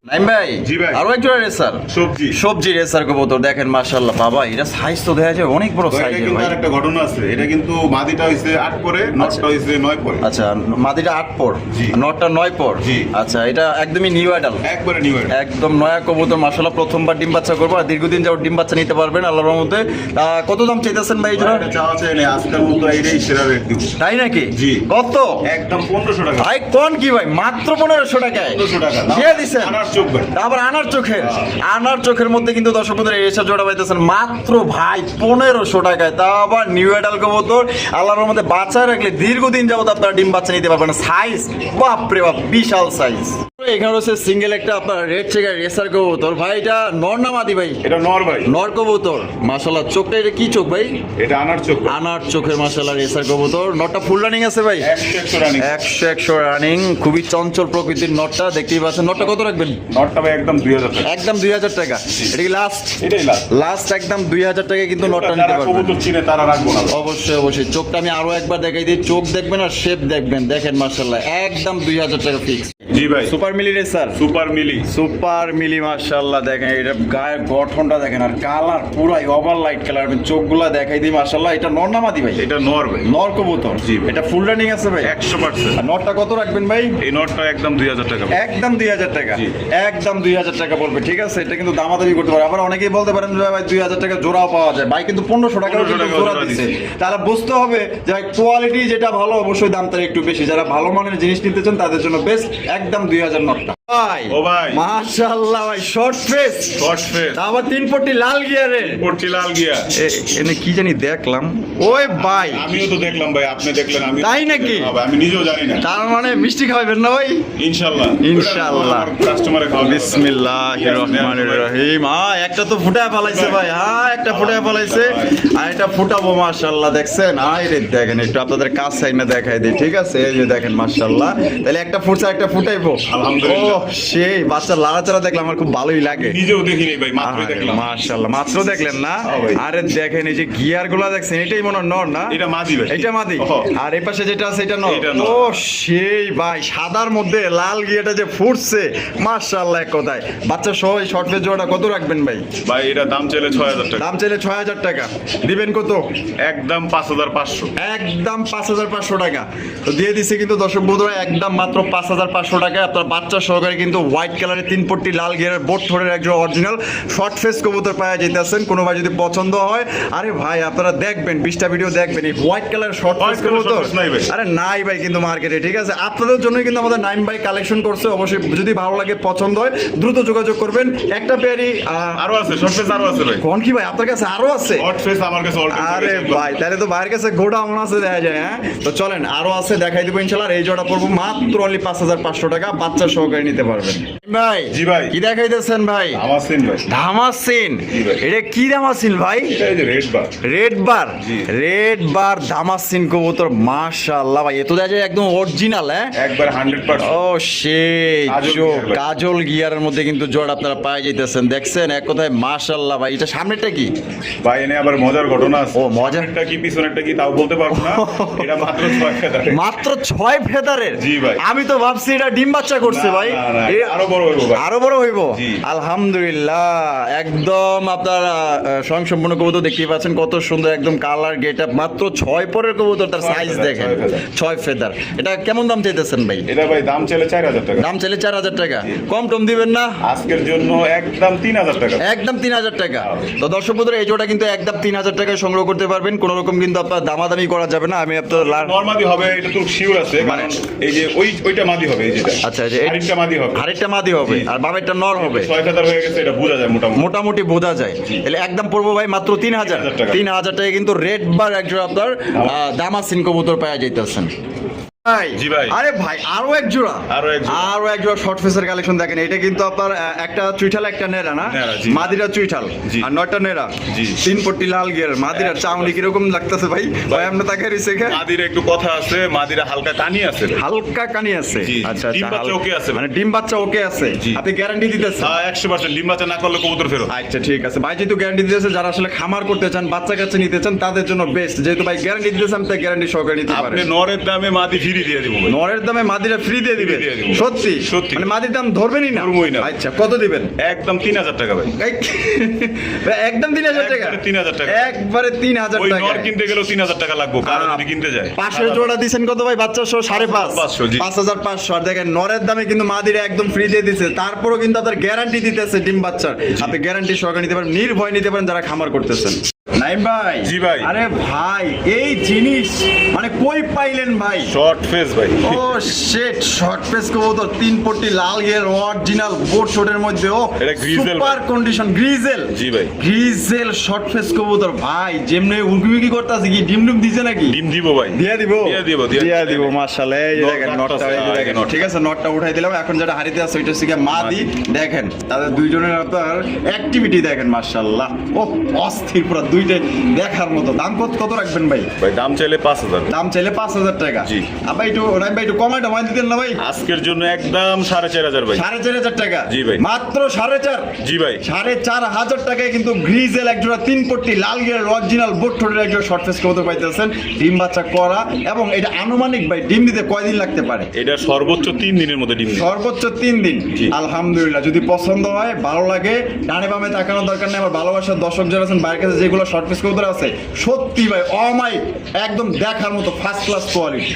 Naim ভাই, জি ভাই। আরো একজন রেসার, সবজি। সবজি রেসার কবুতর দেখেন মাশাআল্লাহ বাবা, এটা সাইজ তো দেখা যায় অনেক বড় এটা সাইজ কিন্তু ভাই। আরেকটা ঘটনা আছে, এটা কিন্তু মাদিটা হইছে 8 পরে, নটটা হইছে 9 পরে। আচ্ছা, মাদিটা 8 পর, জি। নটটা 9 পর। জি। আচ্ছা, এটা একদমই নিউ অ্যাডাল, একবারে নিউ। একদম নয়া কবুতর মাশাআল্লাহ, প্রথমবার ডিম বাচ্চা করবো আর দীর্ঘদিন যাবত ডিম বাচ্চা নিতে পারবেন আল্লাহর রহমতে। কত দাম চাইতেছেন ভাই এই জোড়া? এটা চাওয়া চাই না, আজকের মতো এইটাই সেরা রেট দিব। তাই নাকি? জি। কত? একদম 1500 টাকা। ভাই কোন কি ভাই, মাত্র 1500 টাকায় 1500 টাকা দিয়ে দিছেন? আনার চোখ ভাই। আবার আনার চোখের, আনার চোখের মধ্যে কিন্তু দর্শক বন্ধুরা এই এসব জোড়া পাইতেছেন মাত্র ভাই 1500 টাকায়, তা আবার নিউ অ্যাডাল কবুতর। আল্লাহর রহমতে বাচ্চা রাখলে দীর্ঘদিন যাবত আপনারা ডিম বাচ্চা নিতে পারবেন। সাইজ বাপরে বাপ, বিশাল সাইজ। এখানে রয়েছে সিঙ্গেল একটা আপনার রেড চেকার রেসার কবুতর। ভাই এটা নর না মাদি ভাই? এটা নর ভাই। নর কবুতর মাশাআল্লাহ। চোখটা এটা কি চোখ ভাই? এটা আনার চোখ ভাই। আনার চোখের মাশাআল্লাহ রেসার কবুতর। নটটা ফুল রানিং আছে ভাই? 100 রানিং। 100 রানিং, খুবই চঞ্চল প্রকৃতির নটটা, দেখতেই পাচ্ছেন। নটটা কত রাখবেন? নটটা ভাই একদম 2000 টাকা। একদম 2000 টাকা। এটা কি লাস্ট? এটাই লাস্ট। লাস্ট একদম 2000 টাকা কিন্তু নটটা নিতে যারা পারবেন। কবুতর চিনে তারা রাখবো না। অবশ্যই অবশ্যই। চোখটা আমি আরো একবার দেখাই দিই, চোখ দেখবেন আর শেপ দেখবেন, দেখেন মাশাআল্লাহ একদম 2000 টাকা ফিক্স। জি ভাই। সুপার মিলি রেসার, সুপার মিলি। সুপার মিলি মাশাআল্লাহ দেখেন, এটা গায়ের গঠনটা দেখেন আর কালার পুরাই ওভার লাইট কালার। আমি চোখগুলা দেখাই দিই মাশাআল্লাহ। এটা নর না মাদি ভাই? এটা নর ভাই। নর কবুতর। জি। এটা ফুল রানিং আছে ভাই? 100%। আর নটটা কত রাখবেন ভাই? এই নটটা একদম 2000 টাকা। একদম 2000 টাকা। জি। একদম 2000 টাকা পড়বে, ঠিক আছে? এটা কিন্তু দামাদামি করতে পারে। আবার অনেকেই বলতে পারেন যে ভাই 2000 টাকা জোড়াও পাওয়া যায়, ভাই কিন্তু 1500 টাকা 1500 টাকা জোড়া জোড়া দিচ্ছে। দিচ্ছে। তারা বুঝতে হবে যে কোয়ালিটি যেটা ভালো অবশ্যই দামটা একটু বেশি। যারা ভালো মানের জিনিস নিতে চান তাদের জন্য বেস্ট একদম 2000 নটটা। ভাই ও ভাই। মাশাআল্লাহ ভাই, শর্ট ফেস, শর্ট ফেস। আবার 3 পট্টি লাল গিয়ারে। পড়ছি লাল গিয়া। এনে কি জানি দেখলাম, ওই ভাই আমিও তো দেখলাম ভাই, আপনি দেখলেন, আমি তাই নাকি? হ্যাঁ ভাই, আমি নিজেও জানি না। তার মানে মিষ্টি খাওয়াবেন না ভাই? ইনশাআল্লাহ। ইনশাআল্লাহ। কাস্টমারে খাওয়াবে। বিসমিল্লাহির রহমানির রহিম। একটা তো ফুটায় ফলাইছে ভাই, একটা ফুটায় ফলাইছে, আর এটা ফুটাবো মাশাআল্লাহ। দেখছেন? আরে দেখেন, একটু আপনাদের কাছ সাইডে দেখাই দিই, ঠিক আছে? এই যে দেখেন মাশাআল্লাহ। তাহলে একটা ফুটছে, একটা ফুটাইবো। আলহামদুলিল্লাহ। সেই বাচ্চা লাড়াচাড়া দেখলাম আমার খুব ভালোই লাগে। নিজেও দেখিনি ভাই, মাত্রই দেখলাম। মাশাআল্লাহ, মাত্র দেখলেন না? হ্যাঁ ভাই। আরে দেখেন এই যে গিয়ার গুলা দেখছেন, এটাই মনে হয় নর না? এটা মাদি ভাই। এটা মাদি। হ্যাঁ। আর এই পাশে যেটা আছে এটা নর। এটা নর। ও সেই ভাই, সাদার মধ্যে লাল গিয়াটা যে ফুটছে, মাশাআল্লাহ এক কথায়। বাচ্চা সহ এই শর্ট ফেস জোড়াটা কত রাখবেন ভাই? ভাই এটা দাম চাইলে 6000 টাকা। দাম চাইলে 6000 টাকা, দিবেন কত? একদম 5500। একদম 5500 টাকা। তো দিয়ে দিচ্ছে কিন্তু দর্শক বন্ধুরা, একদম মাত্র 5500 টাকায় আপনার বাচ্চা সহকারে কিন্তু হোয়াইট কালারের 3 পট্টি লাল গিয়ারের বোট থোড়ের একজন অরিজিনাল শর্ট ফেস কবুতর পাওয়া যেতেছেন। কোনো ভাই যদি পছন্দ হয়, আরে ভাই আপনারা দেখবেন 20টা ভিডিও দেখবেন, এই white colour short face White colour কবুতর short face নাই ভাই। আরে নাই ভাই কিন্তু মার্কেটে, ঠিক আছে? আপনাদের জন্য কিন্তু আমাদের নাইম ভাই কালেকশন করছে। অবশ্যই যদি ভালো লাগে, পছন্দ হয়, দ্রুত যোগাযোগ করবেন। একটা পেয়ারই আরো আছে শর্ট ফেস, আরো আছে ভাই। কোন কি ভাই আপনার কাছে আরো আছে? শর্ট ফেস আমার কাছে অলরেডি। আরে ভাই তাহলে তো ভাইয়ের কাছে গোডাউন আছে দেখা যায়। হ্যাঁ, তো চলেন আরো আছে, দেখাই দিব ইনশাআল্লাহ। আর এই জোড়া পড়বো মাত্র অনলি 5500 টাকা, বাচ্চা সহকারে নিতে পারবেন। ভাই জি ভাই। কি দেখাইতেছেন ভাই? আমার সিন ভাই। ধামাসিন। জি ভাই। এটা কি ধামাসিন ভাই? এটা এই যে রেড বার। Red bar. জি। রেড বার ধামাসিন কবুতর, মাশাআল্লাহ ভাই, এ তো দেখা যায় একদম অরিজিনাল। হ্যাঁ, একবার 100%। ও সেই কাজল চোখ, গিয়ার ভাই। কাজল গিয়ারের মধ্যে কিন্তু জোড়া আপনারা পাই যাইতেছেন, দেখছেন এক কথায় মাশাআল্লাহ ভাই। এটা সামনেটা কি? ভাই এনে আবার মজার ঘটনা আছে। ও, মজার? একটা কি পিছনেরটা কি তাও বলতে পারবো না। এটা মাত্র 6 ফেদার। মাত্র 6 ফেদারের? জি ভাই। আমি তো ভাবছি এটা ডিম বাচ্চা করছে না, ভাই। না, না, এ আরো বড় হইবো ভাই। আরো বড় হইব। জি। আলহামদুলিল্লাহ, একদম আপনার স্বয়ংসম্পূর্ণ কবুতর দেখতেই পাচ্ছেন, কত সুন্দর একদম কালার গেট আপ। মাত্র 6 পরের কবুতর, তার 6 সাইজ ফেদার, দেখেন। 6 ফেদার। 6 ফেদার। এটা কেমন দাম চাইতেছেন ভাই? এটা ভাই দাম চাইলে 4000 টাকা। দাম চাইলে 4000 টাকা, কম টম দিবেন না? আজকের জন্য একদম 3000 টাকা। একদম 3000 টাকা। তো দর্শক বন্ধুরা, এই জোড়া কিন্তু একদম 3000 টাকায় সংগ্রহ করতে পারবেন। কোনো রকম কিন্তু আপনার দামাদামি করা যাবে না। আমি আপনার নরমালি হবে, এটা তো শিওর আছে, কারণ এই যে ওইটা মাদি হবে, এই যেটা। আচ্ছা, এই যে আরেকটা মাদি হবে। আরেকটা মাদি হবে, আর বামেরটা নর হবে। 6 ফেদার হয়ে গেছে, এটা বোঝা যায় মোটামুটি। মোটামুটি বোঝা যায়। তাহলে একদম পড়বো ভাই মাত্র 3000 টাকা। 3000 টাকা কিন্তু রেড বার একজোড়া আপনার দামাসিন কবুতর পাওয়া যাইতেছেন। জি ভাই। আরে ভাই আরো এক জোড়া, আরো এক জোড়া। আরো এক জোড়া শর্ট ফেসের কালেকশন দেখেন। এটা কিন্তু আপনার একটা চুইঠাল একটা নেড়া না? নেড়া, জি। মাদিরা চুইঠাল জি। আর নয়টা নেড়া। জি। 3 পট্টি লাল গিয়ার মাদিরা চাউনি কিরকম লাগতেছে ভাই? ভাই আমরা তাকে রিসেখে মাদিরা একটু কথা আছে, মাদিরা হালকা কানি আছে। হালকা কানি আছে। জি। আচ্ছা ডিম আচ্ছা, বাচ্চা ওকে আছে। মানে ডিম বাচ্চা ওকে আছে। জি। আপনি গ্যারান্টি দিতেছেন? 100% ডিম বাচ্চা না করলে কবুতর ফেরত। আচ্ছা ঠিক আছে ভাই, যেহেতু গ্যারান্টি দিতেছে, যারা আসলে খামার করতে চান, বাচ্চা কাচ্চা নিতে চান, তাদের জন্য বেস্ট। যেহেতু ভাই গ্যারান্টি দিতেছেন, তাই গ্যারান্টি সহকারে নিতে আপনি পারেন। নরের দামে মাদি ফ্রি দিয়ে দিব ভাই। নরের দামে মাদিরা ফ্রি দিয়ে দিবে? Free দিয়ে দিব। সত্যি? সত্যি। মানে মাদির দাম ধরবেনই না? ধরবোই না। আচ্ছা কত দিবেন? একদম 3000 টাকা ভাই। একদম 3000 টাকা? একবারে 3000 টাকা। একবারে 3000 ওই টাকা। নর কিনতে গেলেও 3000 টাকা লাগবে, কারো যদি কিনতে যায়। পাশের জোড়া দিছেন কত ভাই? বাচ্চা সহ 5,500। 5,500, জি। 5500। আর দেখেন নরের দামে কিন্তু মাদিরা একদম ফ্রি দিয়ে দিছে, তারপরও কিন্তু আপনার গ্যারান্টি দিতেছে ডিম বাচ্চার। আপনি গ্যারান্টি সহকারে নিতে পারেন, নির্ভয় নিতে পারেন যারা খামার করতেছেন। নাইম ভাই। জি ভাই। আরে ভাই এই জিনিস মানে কই পাইলেন ভাই? শর্ট ফেস ভাই। ও শিট, শর্ট ফেস কবুতর 3 পট্টি লাল গিয়ার অরিজিনাল বোট শটের মধ্যে। ও এটা গ্রিজেল সুপার কন্ডিশন গ্রিজেল। জি ভাই। গ্রিজেল শর্ট ফেস কবুতর ভাই, যেমনে উকি করতেছে কি ডিম দিছে নাকি? ডিম দিব ভাই। দিয়ে দিব দিয়ে দিব। মাশাআল্লাহ। এই যে নট দেখেন নটটা নটটা, এই যে আছে, দেখেন। নট। ঠিক আছে, নটটা উঠাই দিলাম। এখন যেটা হারিতে আছে ওইটা হচ্ছে মাদি। দেখেন তাদের দুইজনের আপনার অ্যাক্টিভিটি দেখেন, মাশাআল্লাহ। ও অস্থির পুরো, দুইটাই দেখার মতো। দাম কত রাখবেন ভাই? ভাই দাম চাইলে 5000। দাম চাইলে 5000 টাকা। জি। আবার একটু রাইম ভাই একটু কমাই টমাই দিতেন না ভাই? আজকের জন্য একদম 4500 ভাই। 4500 টাকা? জি ভাই। মাত্র 4.5। জি ভাই। 4500 টাকায় কিন্তু গ্রিজেল একজোড়া 3 পট্টি লাল গিয়ার অরিজিনাল বোট ঠোঁটের একজোড়া শর্ট ফেস কবুতর পাইতেছেন, ডিম বাচ্চা করা। এবং এটা আনুমানিক ভাই ডিম দিতে কয়দিন লাগতে পারে? এটা সর্বোচ্চ 3 দিনের মধ্যে ডিম দিবে। সর্বোচ্চ 3 দিন। জি। আলহামদুলিল্লাহ, যদি পছন্দ হয়, ভালো লাগে, ডানে বামে তাকানোর দরকার নেই। আমার ভালোবাসার দর্শক যারা আছেন বাইরের কাছে, যেগুলো শর্ট ফেস কবুতর আছে, সত্যি ভাই অমাইক, একদম দেখার মতো ফার্স্ট ক্লাস কোয়ালিটি।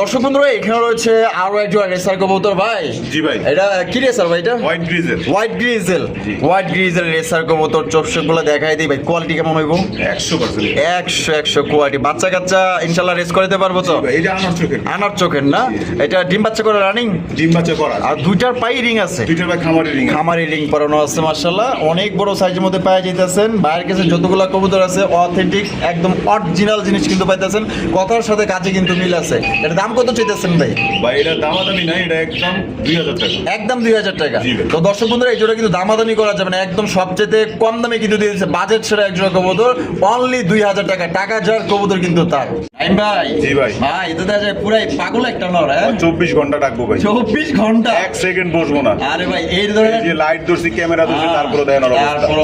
দর্শক বন্ধুরা, এখানে রয়েছে আরো একজন রেসার কবুতর ভাই। জি ভাই। এটা কি রেসার ভাই? এটা হোয়াইট গ্রিজেল। White grizzle. জি। হোয়াইট গ্রিজেল রেসার কবুতর, চোখগুলো দেখাই দিই ভাই, কোয়ালিটি কেমন হইব? 100%। 100 কোয়ালিটি। বাচ্চা কাচ্চা ইনশাআল্লাহ রেস করতে পারবো তো? এই যে আমার চোখের। আনার চোখের না? এটা ডিম বাচ্চা করে রানিং? ডিম বাচ্চা করা। আর দুইটার পাই রিং আছে? দুইটার ভাই খামারি রিং। খামারি রিং পরানো আছে, মাশাআল্লাহ। অনেক বড় সাইজের মধ্যে পাওয়া যাইতেছেন। বাইরের কাছে যতগুলো কবুতর আছে অথেন্টিক, একদম অরিজিনাল জিনিস কিন্তু পাইতেছেন। কথার সাথে কাজে কিন্তু মিল আছে। এটা দাম দাম কত চাইতেছেন ভাই? ভাই এটা দামাদামি নাই, এটা একদম 2000 টাকা। একদম 2000 টাকা। জি ভাই। তো দর্শক বন্ধুরা এই জোড়া কিন্তু দামাদামি করা যাবে না, একদম সবচেয়ে কম দামে কিন্তু দিয়ে দিচ্ছে বাজেট সেরা এক জোড়া কবুতর, অনলি 2000 টাকা। টাকা যার কবুতর কিন্তু তার। নাইম ভাই। জি ভাই। ভাই এটা দেখা যায় পুরাই পাগল একটা নর, হ্যাঁ? 24 ঘন্টা ডাকবো ভাই, 24 ঘন্টা। এক সেকেন্ড বসবো না। আরে ভাই এই ধরনের যে লাইট ধরছি, ক্যামেরা ধরছি, তারপরে দেখেন ওর অবস্থা। তারপর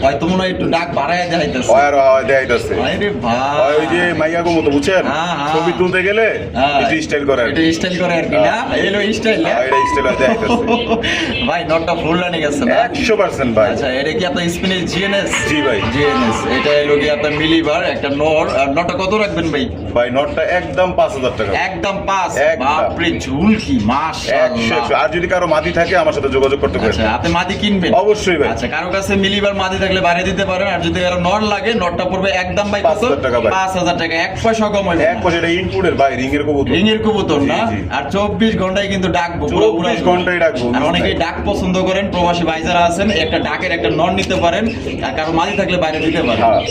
হয়তো মনে হয় একটু ডাক বাড়ায় যাইতেছে। হয় দেখাইতেছে। আরে ভাই ওই যে মাইয়া গো মতো বুঝছেন, হ্যাঁ, হ্যাঁ। ছবি তুলতে গেলে হ্যাঁ। একটু স্টাইল করে আর কি। এটা স্টাইল করে আর কি না? এলো স্টাইল না? এটা স্টাইল দেখাইতেছে। ভাই নটটা ফুল রানিং গেছে না? 100% ভাই। আচ্ছা এটা কি আপনার স্পিনের জিএনএস? জি ভাই। জিএনএস এটা এলো কি আপনার মিলিবার একটা নর। আর নটটা কত রাখবেন ভাই? ভাই নটটা একদম 5000 টাকা। একদম 5। একদম। বাপরে ঝুল কি 100 মাশাআল্লাহ। আর যদি কারো মাটি থাকে আমার সাথে যোগাযোগ করতে পারেন। আচ্ছা আপনি মাদি কিনবেন? অবশ্যই ভাই। আচ্ছা কারো কাছে মিলিবার মাদি থাকলে বাড়িয়ে দিতে পারেন, আর যদি কারো নর লাগে নটটা পড়বে একদম ভাই কত? 5000 টাকা ভাই। 5000 টাকা, এক পয়সা কম হবে এক বছর এটা ইনপুটের ভাই, রিং এর কবুতর। রিং এর কবুতর না? জি, জি। আর 24 ঘন্টায় কিন্তু ডাকবো, 24 ঘন্টায় ডাকবো। আর অনেকেই ডাক পছন্দ করেন, প্রবাসী ভাই যারা আছেন একটা ডাকের একটা নর নিতে পারেন, আর কারো মাদি থাকলে বাইরে দিতে পারেন। হ্যাঁ।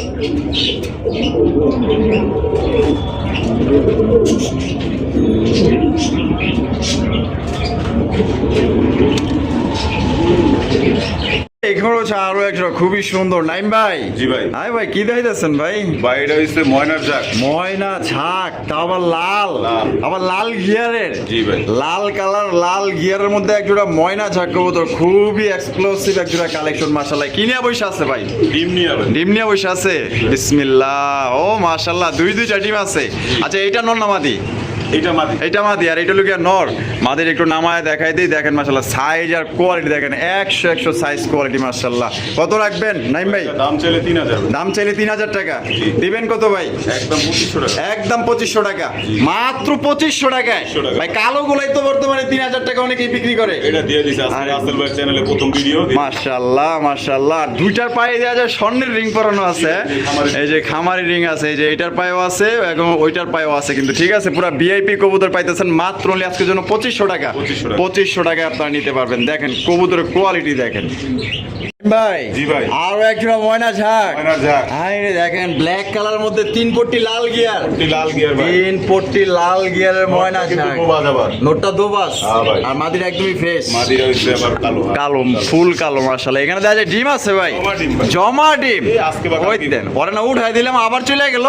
এখানে হচ্ছে আরো একটা খুবই সুন্দর। নাইম ভাই। জি ভাই। হাই ভাই কি দেখাইতেছেন ভাই? ভাই এটা হচ্ছে ময়নার জাক। ময়না ঝাঁক, তা আবার লাল, লাল। আবার লাল গিয়ারের। জি ভাই। লাল কালার লাল গিয়ারের মধ্যে এক জোড়া ময়না ঝাঁক কবুতর, খুবই এক্সক্লুসিভ এক জোড়া কালেকশন। মাশাআল্লাহ কিনিয়া বসে আছে ভাই? ডিম নিয়ে ভাই। ডিম নিয়ে বসে আছে। বিসমিল্লাহ। ও মাশাআল্লাহ দুইটা ডিম আছে। আচ্ছা এইটা নর না মাদি? এইটা মাদি। এইটা মাদি আর এইটা লুকিয়ে নর। মাদির একটু নামায় দেখাই দিই, দেখেন মাশাআল্লাহ সাইজ আর কোয়ালিটি দেখেন, 100 সাইজ কোয়ালিটি মাশাআল্লাহ। কত রাখবেন নাইম ভাই? দাম চাইলে 3000 ভাই। দাম চাইলে 3000 টাকা। জি। দিবেন কত ভাই? একদম 2500 টাকা। একদম 2500 টাকা। মাত্র 2500 টাকায়। 2500 টাকা। ভাই কালো গুলাই তো বর্তমানে 3000 টাকা অনেকেই বিক্রি করে। এটা দিয়ে দিছে আজকে আরে। রাসেল ভাই চ্যানেলে প্রথম ভিডিও। মাশাআল্লাহ মাশাআল্লাহ। দুইটার পায়ে দেওয়া যায় স্বর্ণের রিং পরানো আছে। খামারি। এই যে খামারি রিং আছে, এই যে এটার পায়েও আছে এবং ওইটার পায়েও আছে কিন্তু, ঠিক আছে? পুরো ভিআইপি কবুতর পাইতেছেন মাত্র only আজকের জন্য 2500 টাকা। 2500 টাকা। 2500 টাকায় আপনারা নিতে পারবেন। দেখেন কবুতরের কোয়ালিটি দেখেন ভাই। জি ভাই। আরো একটা ময়না ঝাঁক। ময়নার জাক। হাই রে দেখেন ব্ল্যাক কালার মধ্যে 3 পট্টি লাল গিয়ার। একটি লাল গিয়ার ভাই। 3 পট্টি লাল গিয়ারের ময়না কিন্তু ঝাঁক। গোবাজ আবার। নোটটা দোবাস। হ্যাঁ ভাই। আর মাদির একদমই ফ্রেশ। মাদিরা হচ্ছে আবার কালো। কালো, ফুল কালো মাশাআল্লাহ। এখানে দেখা যায় ডিম আছে ভাই। জমা ডিম ভাই। জমা ডিম। এই আজকে বা ওই কালকে। দেন ওরে না উঠাই দিলাম আবার চলে গেল।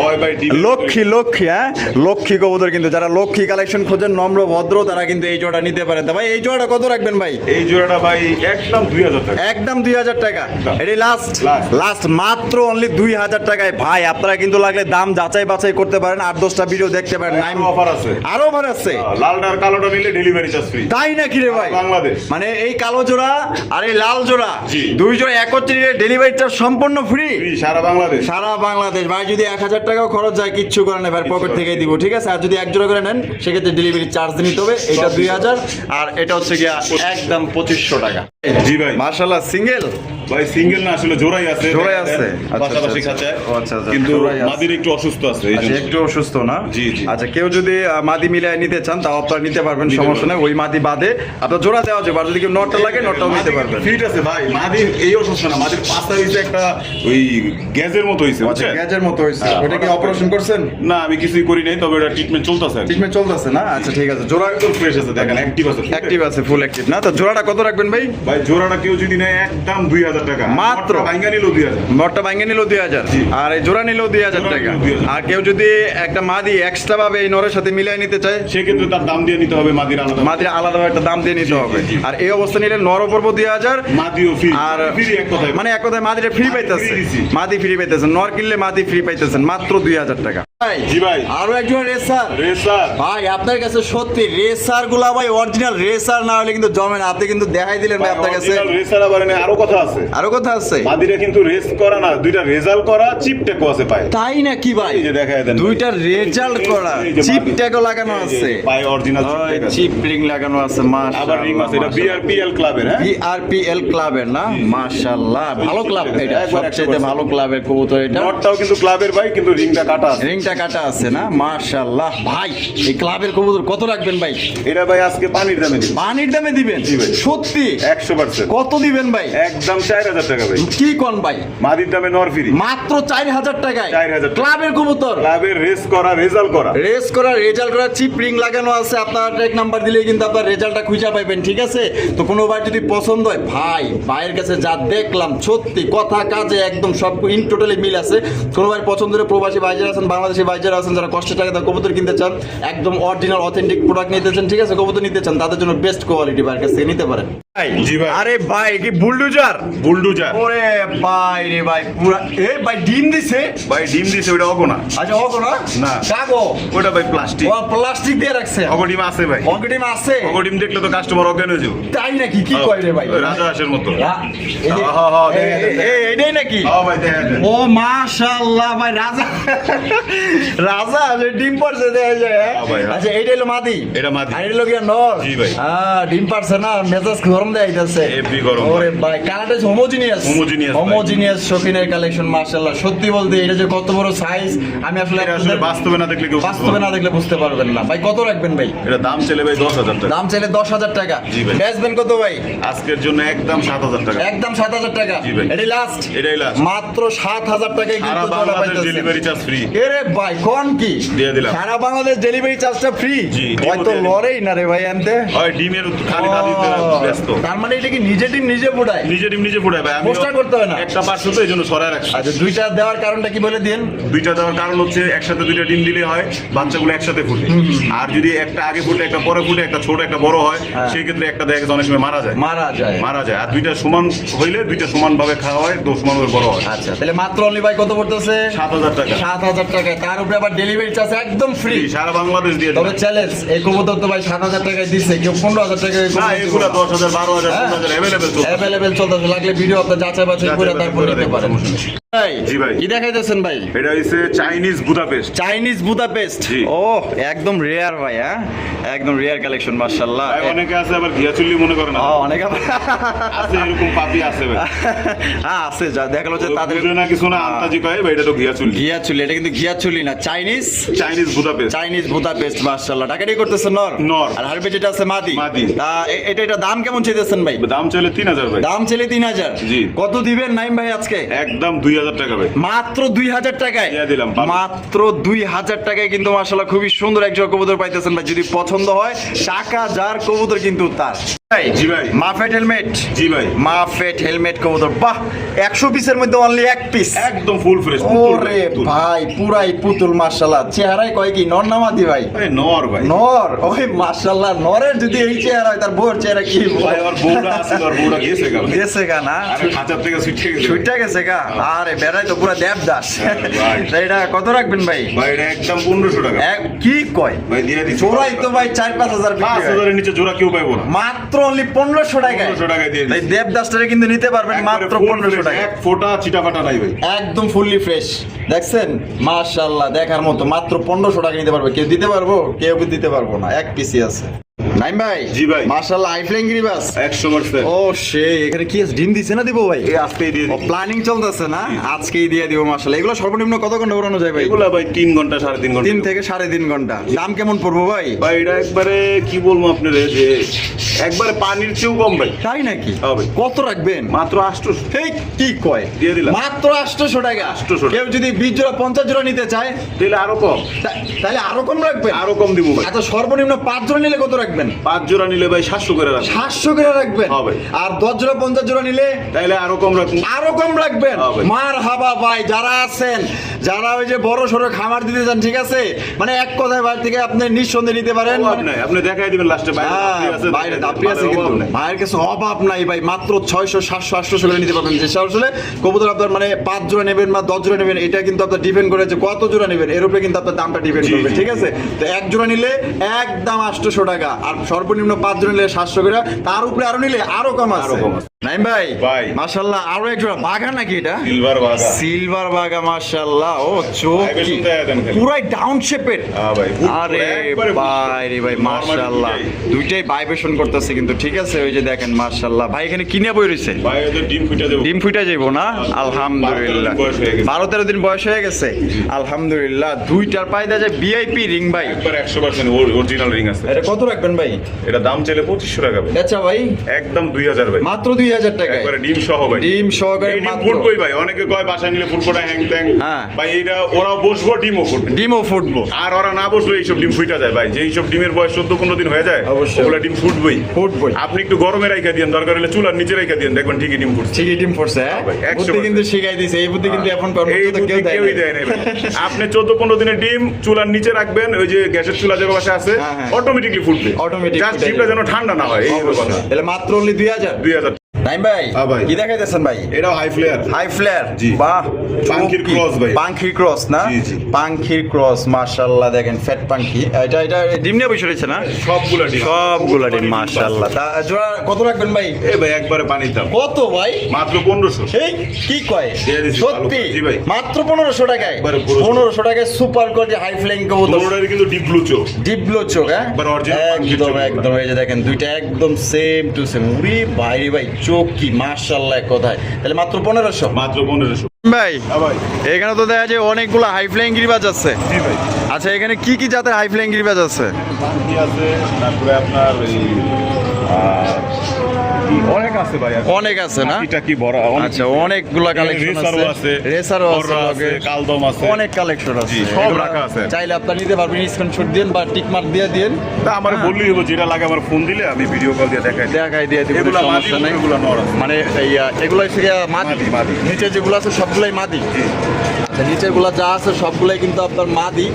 ওই ভাই ডিম। লক্ষ্মী লক্ষ্মী, হ্যাঁ লক্ষ্মী কবুতর কিন্তু, যারা লক্ষ্মী কালেকশন খোঁজেন নম্র ভদ্র তারা কিন্তু এই জোড়া নিতে পারেন। তা ভাই এই জোড়াটা কত রাখবেন ভাই? এই জোড়াটা ভাই একদম 2000 টাকা। একদম 2000 টাকা। এটি লাস্ট Last. লাস্ট মাত্র অনলি 2000 টাকায়। ভাই আপনারা কিন্তু লাগলে দাম যাচাই বাছাই করতে পারেন, 8-10টা ভিডিও দেখতে পারেন। নাইম অফার আছে। আরো অফার আছে। লালটা আর কালোটা নিলে ডেলিভারি চার্জ ফ্রি। তাই নাকি রে ভাই? বাংলাদেশ। মানে এই কালো জোড়া আর এই লাল জোড়া জি। দুই জোড়া একত্রে ডেলিভারি চার্জ সম্পূর্ণ ফ্রি ফ্রি সারা বাংলাদেশ। সারা বাংলাদেশ। ভাই যদি 1000 টাকাও খরচ যায় কিচ্ছু করে না ভাই, পকেট থেকেই দিব, ঠিক আছে? আর যদি এক জোড়া করে নেন সেক্ষেত্রে ডেলিভারি চার্জ নিতে হবে। এটা 2000 আর এটা হচ্ছে গিয়া একদম 2500 টাকা। জি ভাই। মাশাআল্লাহ সিঙ্গেল ভাই সিঙ্গেল না, আসলে জোড়াই আছে। জোড়াই আছে। আচ্ছা, পাশাপাশি আচ্ছা, খাঁচায়। ও আচ্ছা, আচ্ছা, কিন্তু জোড়াই আছে। মাদির একটু অসুস্থ আছে এই আচ্ছা জন্য। একটু অসুস্থ না? জি, জি। আচ্ছা কেউ যদি মাদি মিলাই নিতে চান তাও আপনারা নিতে পারবেন, নিতে সমস্যা নেই। পারবেন। ওই মাদি বাদে আপনার জোড়া দেওয়া যাবে, আর যদি কেউ নটটা লাগে নটটাও নিতে পারবেন। ফিট আছে ভাই। মাদির এই অসুস্থ না, মাদির পাশা হইছে একটা ওই গ্যাসের মতো হইছে আচ্ছা বুঝছেন? গ্যাজের মতো হয়েছে। হ্যাঁ, ওটা কি অপারেশন করছেন? না আমি কিছুই করি নাই, তবে এটা ট্রিটমেন্ট চলতেছে। ট্রিটমেন্ট চলতেছে না? আচ্ছা ঠিক আছে। জোড়া একদম ফ্রেশ আছে, দেখেন অ্যাক্টিভ আছে। অ্যাক্টিভ আছে, ফুল অ্যাক্টিভ না? তো জোড়াটা কত রাখবেন ভাই? ভাই জোড়াটা কেউ যদি নেয় একদম 2000 টাকা। মাত্র। ভাঙ্গা নিল 2000। নটটা ভাঙে নিল 2000 জি। আর এই জোড়া নিলেও 2000 জোড়া টাকা। নিলেও 2000 আর কেউ যদি একটা মাদি এক্সট্রা ভাবে এই নরের সাথে মিলাই নিতে চায় সেক্ষেত্রে তার দাম দিয়ে নিতে হবে মাদির আলাদা। মাদির আলাদা একটা দাম দিয়ে নিতে জি, হবে। জি। আর এই অবস্থা নিলে নর পড়ব 2000 মাদিও ফ্রি। আর ফ্রি এক কথায়। মানে এক কথায় মাদিরে ফ্রি মাদি পাইতেছে। free দিছি। মাদি ফ্রি পাইতেছেন, নর কিনলে মাদি ফ্রি পাইতেছেন মাত্র 2000 টাকা। জি ভাই। আরো একজন রেসার। রেসার। ভাই আপনার কাছে সত্যি রেসার গুলা ভাই অরিজিনাল রেসার না হলে কিন্তু জমে না। আপনি কিন্তু দেখাই দিলেন ভাই আপনার কাছে। রেসার আবার এনে আরো কথা আছে। আরো কথা আছে? মাদিরা কিন্তু রেস করা না, দুইটা রেজাল্ট করা, চিপ ট্যাগও আছে পায়ে। তাই নাকি ভাই? এই যে দেখায় দেন। দুইটা রেজাল্ট করা, এই যে চিপ মাদি- ট্যাগও লাগানো এই যে আছে। পায়ে অরিজিনাল চিপ ট্যাগ আছে। চিপ রিং লাগানো আছে। আবার মাশাআল্লাহ। রিং আছে, এটা বিআরপিএল ক্লাবের। হ্যাঁ বিআরপিএল ক্লাবের না? মাশাআল্লাহ ভালো ক্লাব এটা, একবার সবচেয়ে 100% ভালো ক্লাবের কবুতর এটা। নটটাও কিন্তু ক্লাবের ভাই, কিন্তু রিংটা কাটা আছে। রিংটা কাটা আছে না? মাশাআল্লাহ। ভাই এই ক্লাবের কবুতর কত রাখবেন ভাই? এটা ভাই আজকে পানির দামে দিই। পানির দামে দিবেন? জি ভাই। সত্যি? 100%। কত দিবেন ভাই? একদম 4000 টাকা ভাই। কি কোন ভাই? মাদির দামে নর ফ্রি। মাত্র 4000 টাকায় 4000 ক্লাবের কবুতর, ক্লাবের রেস করা, রেজাল্ট করা। রেস করা, রেজাল্ট করা, চিপ রিং লাগানো আছে। আপনার ট্র্যাক নাম্বার দিলেই কিন্তু আপনার রেজাল্টটা খুঁজে পাবেন, ঠিক আছে? তো কোনো ভাই যদি পছন্দ হয়, ভাই ভাইয়ের কাছে যা দেখলাম সত্যি কথা কাজে একদম সব ইন টোটালি মিল আছে। কোনো ভাই পছন্দ হলে প্রবাসী ভাইজার আছেন, বাংলাদেশি ভাইজার আছেন, যারা কষ্টের টাকা দিয়ে কবুতর কিনতে চান, একদম অরিজিনাল অথেন্টিক প্রোডাক্ট নিতে চান, ঠিক আছে, কবুতর নিতে চান, তাদের জন্য বেস্ট কোয়ালিটি ভাইয়ের কাছ থেকে নিতে পারেন। জি ভাই। আরে ভাই কি বুলডোজার? বুলডোজার। ওরে ভাই রে ভাই, পুরা ভাই ডিম দিছে ভাই ডিম দিছে, ওটা অগো না। আচ্ছা অগো না, না। কাগো ওটা ভাই প্লাস্টিক। ও প্লাস্টিক দিয়ে রাখছে। অগো ডিম আছে ভাই। অগো ডিম আছে? অগো ডিম দেখলে তো কাস্টমার অজ্ঞান হয়ে যাবে। তাই নাকি? কি কয় রে ভাই? ওই রাজা হাঁসের মতো। এই এইটাই নাকি? হ্যাঁ ভাই, দেখা যায়। ও মাশাআল্লাহ ভাই, রাজা রাজা যে ডিম পারছে দেখা যায়। হ্যাঁ ভাই, হ্যাঁ। আচ্ছা এইটা হলো মাদি, এটা মাদি। আর এটা হলো কি নর? জি ভাই। ডিম পারছে না, মেজাজ গরম দেখাইতেছে। হেভি গরম ওরে ভাই, কালারটা হোমোজিনিয়াস। Homogeneous ভাই। হোমোজিনিয়াস শৌখিনের কালেকশন মাশাআল্লাহ। সত্যি বলতে এটা যে কত বড় সাইজ, আমি আসলে এটা আসলে বাস্তবে না দেখলে কেউ বাস্তবে না দেখলে বুঝতে পারবেন না। ভাই কত রাখবেন ভাই? এটা দাম চলে ভাই 10,000 টাকা। দাম চাইলে 10,000 টাকা। জি ভাই। বেচবেন কত ভাই? আজকের জন্য একদম 7,000 টাকা। একদম 7,000 টাকা। জি ভাই। এটাই লাস্ট? এটাই last। মাত্র 7,000 টাকায় সারা কিন্তু জোড়া বাংলাদেশ পাইতেছেন। Delivery charge free. এরে ভাই কোন কি? দিয়ে দিলাম। সারা বাংলাদেশ ডেলিভারি চার্জটা ফ্রি? জি, হয়তো ডিমও দিয়ে লড়েই না রে ভাই আনতে। হয় ডিমের খালি মাদিতে ব্যস্ত। তার মানে এটা কি নিজে ডিম নিজে ফোটায়? নিজে ডিম নিজে ফুটায় ভাই। আমি পোস্টার করতে হবে না? একটা পার্সেল তো এই জন্য সরায় রাখছি। আচ্ছা দুইটা দেওয়ার কারণটা কি বলে দিন? দুইটা দেওয়ার কারণ হচ্ছে একসাথে দুইটা ডিম দিলে হয় বাচ্চাগুলো একসাথে ফুটে। আর যদি একটা আগে ফুটে একটা পরে ফুটে, একটা ছোট একটা বড় হয়, সেই ক্ষেত্রে একটা দেখা গেছে অনেক সময় মারা যায়। মারা যায়। মারা যায়। আর দুইটা সমান হইলে দুইটা সমান ভাবে খাওয়া হয়, তো সমান ভাবে বড় হয়। আচ্ছা তাহলে মাত্র অনলি ভাই কত পড়তেছে? 7,000 টাকা। 7,000 টাকায়, তার উপরে আবার ডেলিভারি চার্জ একদম ফ্রি। সারা বাংলাদেশ দিয়ে তবে দিলাম। চ্যালেঞ্জ, এই কবুতর তো ভাই 7,000 টাকায় দিচ্ছে, কেউ 15,000 টাকায় না এগুলা 10,000 12,000 হ্যাঁ। 15,000 অ্যাভেলেবেল চলছে। অ্যাভেলেবেল চলতেছে। লাগলে ভিডিও আপনার যাচাই বাছাই করে তারপর নিতে পারেন। ভাই জি ভাই। কি দেখাইতেছেন ভাই? এটা হইছে চাইনিজ বুদাপেস্ট। Chinese Budapest. জি। ও একদম রেয়ার ভাই, হ্যাঁ একদম রেয়ার কালেকশন মাশাআল্লাহ। ভাই অনেকে আছে আবার ঘিয়াচুল্লি মনে করে না। অনেক আছে এরকম পাপি আছে ভাই। হ্যাঁ আছে, যা দেখালো যে তাদের বুঝে না কিছু না, আন্তাজি কয় ভাই এটা তো ঘিয়াচুল্লি। ঘিয়া চুলি। এটা কিন্তু ঘিয়া চুলি না, Chinese Chinese Budapest. Chinese Budapest মাশাআল্লাহ। টাকাটি করতেছে নর। নর। আর হারবে যেটা আছে মাদি। মাদি। তা এটা দাম কেমন চাইতেছেন ভাই? দাম চলে 3,000 ভাই। দাম ছেলে 3,000। জি। কত দিবেন নাইম ভাই আজকে? একদম 2,000 টাকা ভাই। মাত্র 2,000 টাকায় দিয়ে দিলাম। মাত্র 2,000 টাকায় কিন্তু মাশাআল্লাহ খুবই সুন্দর এক জোড়া কবুতর পাইতেছেন ভাই। যদি পছন্দ হয়, টাকা যার কবুতর কিন্তু তার। জি ভাই। মাফেট হেলমেট। জি ভাই। মাফেট হেলমেট কবুতর, বাহ 100 পিসের মধ্যে অনলি 1 পিস। একদম ফুল ফ্রেশ। ওরে ভাই পুরাই পুতুল মাশাআল্লাহ। চেহারায় কয় কি নর নামাদি ভাই? নর ভাই। নর। ওই মাশাআল্লাহ, নরের যদি এই চেহারা হয়, তার বউর চেহারা কি ভাই আমার বউটা আছে, আর বউটা গেছে গা ভাই। গেছে গা না? আরে খাঁচার থেকে ছুটে গেছে। ছুটটা গেছে গা? আরে বেড়াই তো পুরা দেবদাস। ভাই। তাই এটা কত রাখবেন ভাই? ভাই এটা একদম 1500 টাকা। কি কয় ভাই দিয়ে দিচ্ছি। জোড়াই তো ভাই 4-5 হাজার। 5,000 এর নিচে জোড়া কেউ পাইবো না। মাত্র অনলি 1500 টাকায়। 1500 টাকায় দিয়ে তাই দিচ্ছি। দেবদাসটারে কিন্তু নিতে পারবেন মাত্র 1500 টাকায়। এক ফোঁটা চিটাফাটা নাই ভাই। একদম ফুললি ফ্রেশ। দেখছেন মাশাআল্লাহ, দেখার মতো। মাত্র 1500 টাকা নিতে পারবে। কেউ দিতে পারবো? কেউ দিতে পারবো না। এক পিসি আছে। নাইম ভাই। জি ভাই। মাশাআল্লাহ আইফ্লাইং গিরিবাস। 100%। ও সে এখানে কি আছে? ডিম দিছে না দিব ভাই? এই আজকেই দিয়ে ও দিই। প্ল্যানিং চলতেছে না? আজকেই দিয়ে দিব মাশাআল্লাহ। এগুলো সর্বনিম্ন কত ঘন্টা উড়ানো যায় ভাই? এগুলা ভাই 3 ঘন্টা 3.5 ঘন্টা। 3 থেকে 3.5 ঘন্টা। দাম কেমন পড়বো ভাই? ভাই এটা একবারে কি বলবো আপনারে, যে একবারে পানির চেয়েও কম ভাই। তাই নাকি? হ্যাঁ ভাই। কত রাখবেন? মাত্র 800। এই কি কয়? দিয়ে দিলাম। মাত্র 800 টাকা। 800 টাকা। কেউ যদি 20 জোড়া 50 জোড়া নিতে চায়, তাহলে আরো কম। তাহলে আরো কম রাখবেন? আরো কম দিব ভাই। আচ্ছা সর্বনিম্ন 5 জোড়া নিলে কত রাখবেন? 5 জোড়া নিলে ভাই 700 করে রাখবেন। 700 করে রাখবেন? হ্যাঁ ভাই। আর 10 জোড়া 50 জোড়া নিলে তাইলে আরো কম রাখুন। আরো কম রাখবেন? হ্যাঁ ভাই। মার হাবা ভাই। যারা আছেন, যারা ওই যে বড় সড়ো খামার দিতে চান, ঠিক আছে, মানে এক কথায় বাইরে থেকে আপনি নিঃসন্দেহে নিতে পারেন। অভাব নাই, আপনি দেখাই দিবেন লাস্টে বাইরে দাপড়ি আছে, বাইরে দেখাই দাপড়ি দিবেন। আছে, কিন্তু অভাব নাই। ভাইয়ের কাছে অভাব নাই ভাই। মাত্র 600 700 800 করে নিতে পারবেন। যে আসলে কবুতর আপনার মানে 5 জোড়া নেবেন বা 10 জোড়া নেবেন, এটা কিন্তু আপনার ডিপেন্ড করে যে কত জোড়া নেবেন, এর উপরে কিন্তু আপনার দামটা ডিপেন্ড জি, করবে, জি। ঠিক আছে? তো এক জোড়া নিলে একদম 800 টাকা, আর সর্বনিম্ন 5 জোড়া নিলে 700 করে, তার উপরে আরো নিলে আরো কম আছে। আরো কম আছে। নাইম ভাই ভাই। মাশাআল্লাহ আরো এক জোড়া বাঘা নাকি এটা? সিলভার বাঘা। সিলভার বাঘা মাশাআল্লাহ। ও চোখ ভাই, কি বেশ সুন্দর দেন খালি। পুরাই ডাউন শেপের। হ্যাঁ ভাই, বুক আরে একবারে বুক। ভাই রে ভাই মাশাআল্লাহ, দুইটাই ভাইব্রেশন করতেছে কিন্তু, ঠিক আছে? ওই যে দেখেন মাশাআল্লাহ। ভাই এখানে কিনে বই রইছে, ভাই ওদের ডিম ফুটে দেব। ডিম ফুটে যাইবো না? আলহামদুলিল্লাহ 12-13 দিন বয়স হয়ে গেছে, আলহামদুলিল্লাহ। দুইটার পায়ে দেওয়া যায় ভিআইপি রিং ভাই। একবার 100% অরিজিনাল রিং আছে। এটা কত রাখবেন ভাই? এটা দাম চাইলে 2500 টাকা ভাই। আচ্ছা ভাই একদম 2000 ভাই। মাত্র 2000 2000 টাকায় একবারে ডিম সহ ভাই। ডিম সহকারে এই ডিম মাত্র ফুটবই ভাই, অনেকে কয় বাসায় নিলে ফুটবো না, হ্যাং ত্যাং। হ্যাঁ। ভাই এইটা ওরাও বসবো, ডিমও ফুটবে। ডিমও ফুটবো। আর ওরা না বসলে এইসব ডিম ফুটা যায় ভাই, যে এইসব ডিমের বয়স 14-15 দিন হয়ে যায়, অবশ্যই। ওগুলা ডিম ফুটবই। ফুটবই। আপনি একটু গরমে রাইখা দিন, দরকার হলে চুলার নিচে রাইখা দিন, দেখবেন ঠিকই ডিম ফুটছে। ঠিকই ডিম ফুটছে, হ্যাঁ ভাই, 100% বুদ্ধি কিন্তু শিখাই দিছে, এই বুদ্ধি কিন্তু এখন এই পর্যন্ত বুদ্ধি কেউ কেউই দেয় দেয় না ভাই। আপনি 14-15 দিনের ডিম চুলার নিচে রাখবেন, ওই যে গ্যাসের চুলা যে পাশে আছে, হ্যাঁ, হ্যাঁ। অটোমেটিকলি ফুটবে। Automatic জাস্ট ফুটে ডিমটা যাবে। যেন ঠান্ডা না হয়, এই হলো কথা। তাহলে মাত্র only 2000। 2000। নাইম ভাই হ্যাঁ ভাই। কি দেখাইতেছেন ভাই? এটাও হাই ফ্লেয়ার। হাই ফ্লেয়ার, জি। বাহ, পাঙ্খির ক্রস ভাই। পাঙ্খির ক্রস না? জি, জি। পাঙ্খির ক্রস, মাশাআল্লাহ, দেখেন ফ্যাট পাঙ্খি। এটা ডিম নিয়ে বসে রয়েছে না? সবগুলা ডিম। সবগুলা ডিম, মাশাআল্লাহ। তা জোড়া কত রাখবেন ভাই? এই ভাই একবারে পানির দাম। কত ভাই? মাত্র 1500। এই কি কয়? দিয়ে দিছি, সত্যি? ভালো। জি ভাই। মাত্র 1500 টাকায়? একবারে 1500 টাকায় সুপার কোয়ালিটি হাই ফ্লাইং কবুতর। দুটোটারই কিন্তু ডিপ ব্লু চোখ। ডিপলো চোখ, হ্যাঁ? একবার original পাঙ্খির একদম চোখ। একদম, এই যে দেখেন দুইটা একদম সেম টু সেম। উরি ভাই ভাই, চোখ কি মাশাআল্লাহ এক কথায়। তাহলে মাত্র 1500। মাত্র 1500। ভাই হ্যাঁ ভাই। এখানে তো দেখা যায় অনেকগুলো হাই ফ্লাইং গিরিবাজ আছে। জি ভাই। আচ্ছা, এখানে কি কি জাতের হাই ফ্লাইং গিরিবাজ আছে? পাঙ্খি আছে, তারপরে আপনার এই কি অনেক আছে ভাই। অনেক আছে না? এটা কি বড় অনেক। আচ্ছা, অনেকগুলা কালেকশন রেসারও আছে, রেসারও বড়রা আছে, আছে, কালদম আছে। অনেক কালেকশন আছে। জি, সব এগুলা রাখা আছে। চাইলে আপনারা নিতে পারবেন, স্ক্রিনশট দিন বা টিক মার্ক দিয়ে দিন, তা আমার বললেই হলো, যেটা লাগে আমার ফোন দিলে আমি ভিডিও কল দিয়ে দেখাই দিই। দেখাই দিয়ে দিবেন, এগুলা মাদি, সমস্যা নাই। এগুলা নর আছে। মানে এগুলো হচ্ছে গিয়া মাদি। মাদি, মাদি। নিচে যেগুলো আছে সবগুলাই মাদি। জি। আচ্ছা, নিচের গুলা যা আছে সবগুলাই কিন্তু আপনার মাদি,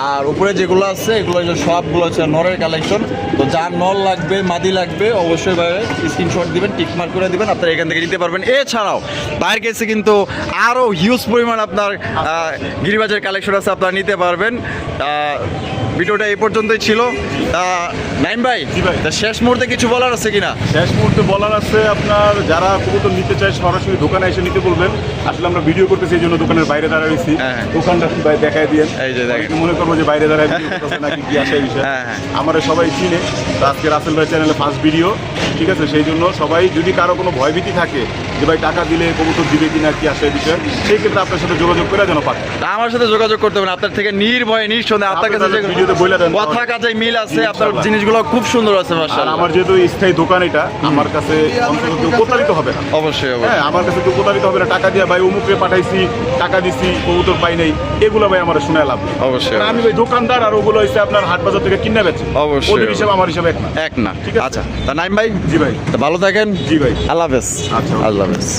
আর উপরে যেগুলো আছে এগুলো হচ্ছে সবগুলো হচ্ছে নরের কালেকশন। তো যার নর লাগবে, মাদি লাগবে, অবশ্যই ভাই স্ক্রিনশট দিবেন, টিক মার্ক করে দিবেন, আপনারা এখান থেকে নিতে পারবেন। এছাড়াও বাইরের কাছে কিন্তু আরও হিউজ পরিমাণ আপনার গিরিবাজের কালেকশন আছে, আপনারা নিতে পারবেন। ভিডিওটা এই পর্যন্তই ছিল। নাইম ভাই, জি ভাই। তা শেষ মুহূর্তে কিছু বলার আছে কিনা? শেষ মুহূর্তে বলার আছে, আপনার যারা কবুতর নিতে চায় সরাসরি দোকানে এসে নিতে বলবেন। আসলে আমরা ভিডিও করতেছি, এই জন্য দোকানের বাইরে দাঁড়ায় রয়েছি। হ্যাঁ। দোকানটা কি ভাই দেখায় দিয়েন। এই যে দেখেন। অনেকে মনে করবো যে বাইরে দাঁড়ায় ভিডিও করতেছে নাকি, কি আসে এই বিষয়। হ্যাঁ, হ্যাঁ। আমরা সবাই চিনে। তো আজকে রাসেল ভাই চ্যানেলে ফার্স্ট ভিডিও, ঠিক আছে? সেই জন্য সবাই, যদি কারো কোনো ভয়ভীতি থাকে যে ভাই টাকা দিলে কবুতর দিবে কিনা, কি আসে এই বিষয়, সেই ক্ষেত্রে আপনার সাথে যোগাযোগ করে যেন পারে। তা আমার সাথে যোগাযোগ করতে হবে, আপনার থেকে নির্ভয়ে নিঃসন্দেহে আপনার কাছে আপনি যে ভিডিওতে বলে দেন। কথা কাজে মিল আছে, আপনার ইনশাআল্লাহ। জিনিসগুলো খুব সুন্দর আছে আর মাশাআল্লাহ। আমার যেহেতু স্থায়ী দোকান, এটা আমার কাছে অন্তত কেউ প্রতারিত হবে না। অবশ্যই হ্যাঁ, অবশ্যই আমার কাছে কেউ প্রতারিত হবে না। টাকা দিয়ে ভাই অমুককে পাঠাইছি, টাকা দিছি, কবুতর পাই নাই, এগুলো ভাই আমার শোনা লাভ নেই। অবশ্যই। কারণ আমি ভাই দোকানদার, আর ওগুলো হচ্ছে আপনার হাট বাজার থেকে কিনে বেচে। অবশ্যই। ওদের হিসাবে আমার হিসাবে এক না। এক না। ঠিক আছে। আচ্ছা, তা নাইম ভাই, জি ভাই। তা ভালো থাকেন। জি ভাই। আল্লাহ হাফেজ। আচ্ছা। আল্লাহ হাফেজ।